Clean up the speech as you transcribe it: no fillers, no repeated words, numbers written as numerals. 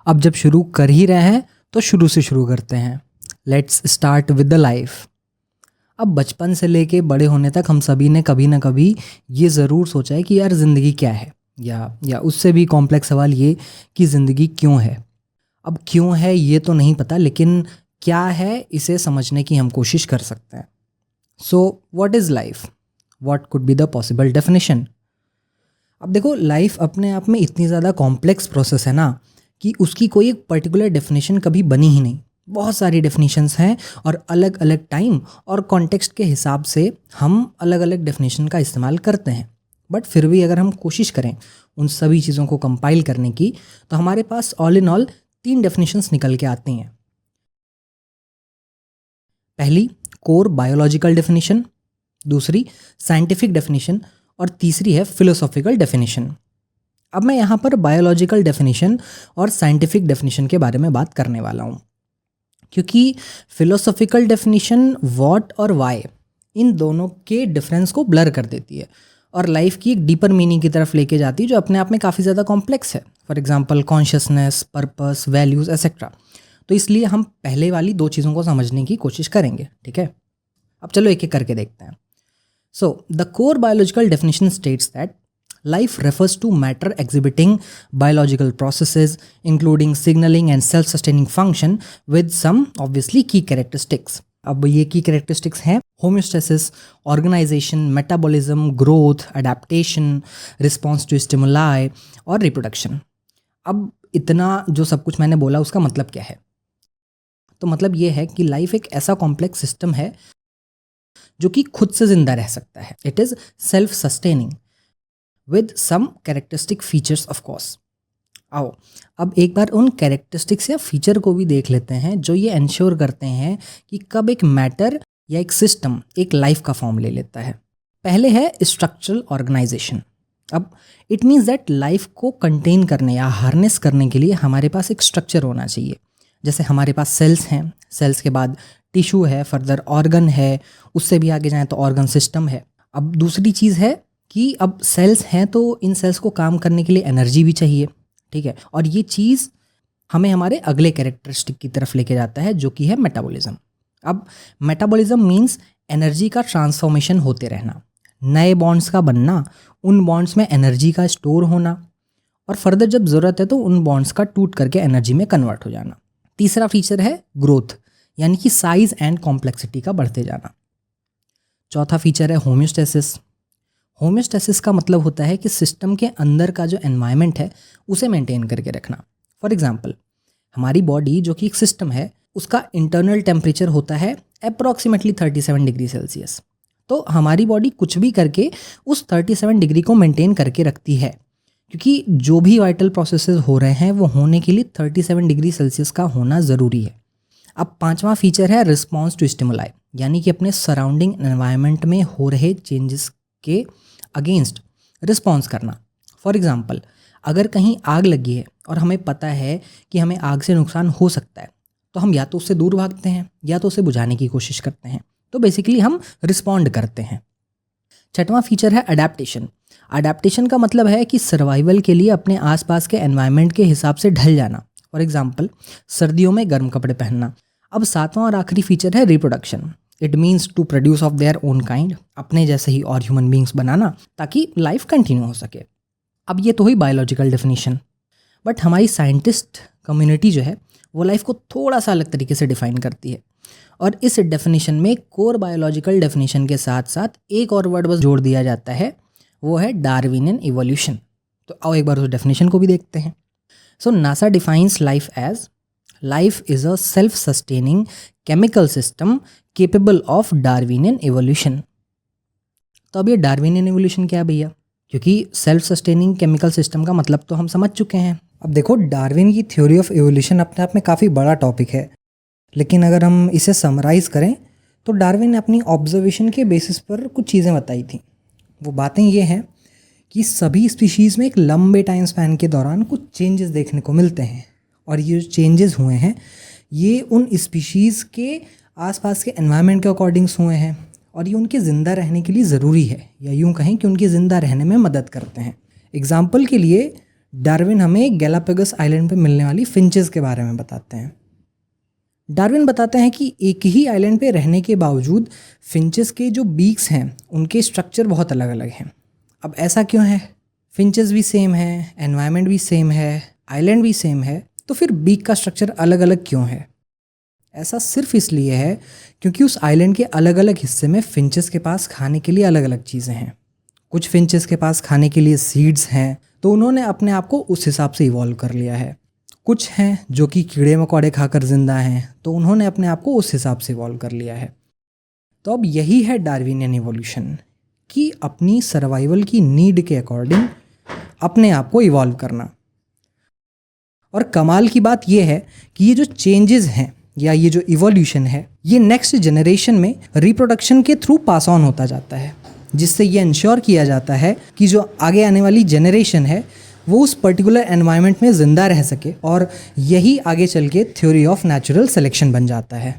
अब जब शुरू कर ही रहे हैं तो शुरू से शुरू करते हैं। Let's start with the life. अब बचपन से लेके बड़े होने तक हम सभी ने कभी ना कभी ये ज़रूर सोचा है कि यार ज़िंदगी क्या है, या उससे भी कॉम्प्लेक्स सवाल ये कि ज़िंदगी क्यों है। अब क्यों है ये तो नहीं पता, लेकिन क्या है इसे समझने की हम कोशिश कर सकते हैं। So what is life? What could be the possible definition? अब देखो, लाइफ अपने आप में इतनी ज़्यादा कॉम्प्लेक्स प्रोसेस है ना कि उसकी कोई एक पर्टिकुलर डेफिनेशन कभी बनी ही नहीं। बहुत सारी डेफिनेशंस हैं और अलग अलग टाइम और कॉन्टेक्स्ट के हिसाब से हम अलग अलग डेफिनेशन का इस्तेमाल करते हैं। बट फिर भी अगर हम कोशिश करें उन सभी चीज़ों को कंपाइल करने की, तो हमारे पास ऑल इन ऑल 3 डेफिनेशंस निकल के आती हैं। पहली कोर बायोलॉजिकल डेफिनेशन, दूसरी साइंटिफिक डेफिनेशन और तीसरी है फिलोसॉफिकल डेफिनेशन। अब मैं यहाँ पर बायोलॉजिकल डेफिनेशन और साइंटिफिक डेफिनेशन के बारे में बात करने वाला हूँ, क्योंकि फिलोसॉफिकल डेफिनेशन व्हाट और वाई इन दोनों के डिफरेंस को ब्लर कर देती है और लाइफ की एक डीपर मीनिंग की तरफ लेके जाती है, जो अपने आप में काफ़ी ज़्यादा कॉम्प्लेक्स है। For example consciousness, purpose, values etcetera. तो इसलिए हम पहले वाली 2 चीज़ों को समझने की कोशिश करेंगे, ठीक है। अब चलो एक एक करके देखते हैं। So, the core biological definition states that life refers to matter exhibiting biological processes, including signaling and self-sustaining function, with some obviously key characteristics. अब ये की कैरेक्टरिस्टिक्स हैं homeostasis, organisation, metabolism, growth, adaptation, response to stimuli और reproduction. अब इतना जो सब कुछ मैंने बोला उसका मतलब क्या है? तो मतलब ये है कि लाइफ एक ऐसा कॉम्प्लेक्स सिस्टम है जो कि खुद से जिंदा रह सकता है। It is self sustaining with some characteristic features of course. आओ अब एक बार उन कैरेक्टरिस्टिक्स या फीचर को भी देख लेते हैं जो ये इंश्योर करते हैं कि कब एक मैटर या एक सिस्टम एक लाइफ का फॉर्म ले लेता है। पहले है स्ट्रक्चरल ऑर्गेनाइजेशन। अब इट मीन्स दैट लाइफ को कंटेन करने या हार्नेस करने के लिए हमारे पास एक स्ट्रक्चर होना चाहिए। जैसे हमारे पास सेल्स हैं, सेल्स के बाद टिश्यू है, फर्दर ऑर्गन है, उससे भी आगे जाएं तो ऑर्गन सिस्टम है। अब दूसरी चीज़ है कि अब सेल्स हैं तो इन सेल्स को काम करने के लिए एनर्जी भी चाहिए, ठीक है। और ये चीज़ हमें हमारे अगले कैरेक्टरिस्टिक की तरफ लेके जाता है जो कि है मेटाबॉलिज्म। अब मेटाबॉलिज्म मीन्स एनर्जी का ट्रांसफॉर्मेशन होते रहना, नए बॉन्ड्स का बनना, उन बॉन्ड्स में एनर्जी का स्टोर होना और फर्दर जब ज़रूरत है तो उन बॉन्ड्स का टूट करके एनर्जी में कन्वर्ट हो जाना। तीसरा फीचर है ग्रोथ, यानी कि साइज एंड कॉम्प्लेक्सिटी का बढ़ते जाना। चौथा फीचर है होम्योस्टेसिस। होम्योस्टेसिस का मतलब होता है कि सिस्टम के अंदर का जो एनवायरनमेंट है उसे मेंटेन करके रखना। फॉर एग्जांपल हमारी बॉडी जो कि एक सिस्टम है, उसका इंटरनल टेम्परेचर होता है अप्रॉक्सीमेटली 37 डिग्री सेल्सियस। तो हमारी बॉडी कुछ भी करके उस 37 डिग्री को मेंटेन करके रखती है, क्योंकि जो भी वाइटल प्रोसेसेस हो रहे हैं वो होने के लिए 37 डिग्री सेल्सियस का होना ज़रूरी है। अब पांचवा फीचर है रिस्पॉन्स टू स्टिमुलाई, यानी कि अपने सराउंडिंग एनवायरनमेंट में हो रहे चेंजेस के अगेंस्ट रिस्पॉन्स करना। फॉर एग्जांपल अगर कहीं आग लगी है और हमें पता है कि हमें आग से नुकसान हो सकता है, तो हम या तो उससे दूर भागते हैं या तो उसे बुझाने की कोशिश करते हैं। तो बेसिकली हम रिस्पॉन्ड करते हैं। छठवां फीचर है अडेप्टेशन। अडेप्टेशन का मतलब है कि सर्वाइवल के लिए अपने आसपास के एनवायरनमेंट के हिसाब से ढल जाना। फॉर एग्जाम्पल सर्दियों में गर्म कपड़े पहनना। अब सातवां और आखिरी फीचर है reproduction. It means to produce of their own kind, अपने जैसे ही और ह्यूमन बींग्स बनाना ताकि लाइफ कंटिन्यू हो सके। अब ये तो हुई बायोलॉजिकल डेफिनेशन, बट हमारी साइंटिस्ट कम्युनिटी जो है वो लाइफ को थोड़ा सा अलग तरीके से डिफाइन करती है। और इस डेफिनेशन में कोर बायोलॉजिकल डेफिनेशन के साथ साथ एक और वर्ड बस जोड़ दिया जाता है, वो है डार्विनियन इवोल्यूशन। तो आओ एक बार उस डेफिनेशन को भी देखते हैं। So NASA defines life is a self-sustaining chemical system capable of Darwinian evolution। तो अब ये डार्विनियन एवोल्यूशन क्या है भैया? क्योंकि सेल्फ सस्टेनिंग केमिकल सिस्टम का मतलब तो हम समझ चुके हैं। अब देखो, डार्विन की थ्योरी ऑफ एवोल्यूशन अपने आप में काफ़ी बड़ा टॉपिक है, लेकिन अगर हम इसे समराइज़ करें तो डार्विन ने अपनी ऑब्जर्वेशन के बेसिस पर कुछ चीज़ें बताई थी। वो बातें ये हैं कि सभी स्पीशीज़ में एक लंबे टाइम स्पैन के दौरान कुछ चेंजेस देखने को मिलते हैं, और ये जो चेंजेस हुए हैं ये उन स्पीशीज़ के आसपास के एनवायरनमेंट के अकॉर्डिंग्स हुए हैं, और ये उनके ज़िंदा रहने के लिए ज़रूरी है, या यूँ कहें कि उनके ज़िंदा रहने में मदद करते हैं। एग्जाम्पल के लिए डार्विन हमें गैलापागोस आइलैंड पे मिलने वाली फिंचेस के बारे में बताते हैं। डार्विन बताते हैं कि एक ही आइलैंड पे रहने के बावजूद फिंचेस के जो बीक्स हैं उनके स्ट्रक्चर बहुत अलग अलग हैं। अब ऐसा क्यों है? फिंचेस भी सेम है, एनवायरनमेंट भी सेम है, आइलैंड भी सेम है, तो फिर बीक का स्ट्रक्चर अलग अलग क्यों है? ऐसा सिर्फ इसलिए है क्योंकि उस आइलैंड के अलग अलग हिस्से में फिंचेस के पास खाने के लिए अलग अलग चीज़ें हैं। कुछ फिंचेस के पास खाने के लिए सीड्स हैं, तो उन्होंने अपने आप को उस हिसाब से इवॉल्व कर लिया है। कुछ हैं जो कि कीड़े मकोड़े खाकर जिंदा हैं, तो उन्होंने अपने आप को उस हिसाब से इवॉल्व कर लिया है। तो अब यही है डार्विनियन इवोल्यूशन, कि अपनी सर्वाइवल की नीड के अकॉर्डिंग अपने आप को इवॉल्व करना। और कमाल की बात यह है कि ये जो चेंजेस हैं या ये जो इवोल्यूशन है, ये नेक्स्ट जनरेशन में रिप्रोडक्शन के थ्रू पास ऑन होता जाता है, जिससे ये इंश्योर किया जाता है कि जो आगे आने वाली जनरेशन है वो उस पर्टिकुलर एनवायरनमेंट में ज़िंदा रह सके, और यही आगे चल के थ्योरी ऑफ नेचुरल सिलेक्शन बन जाता है।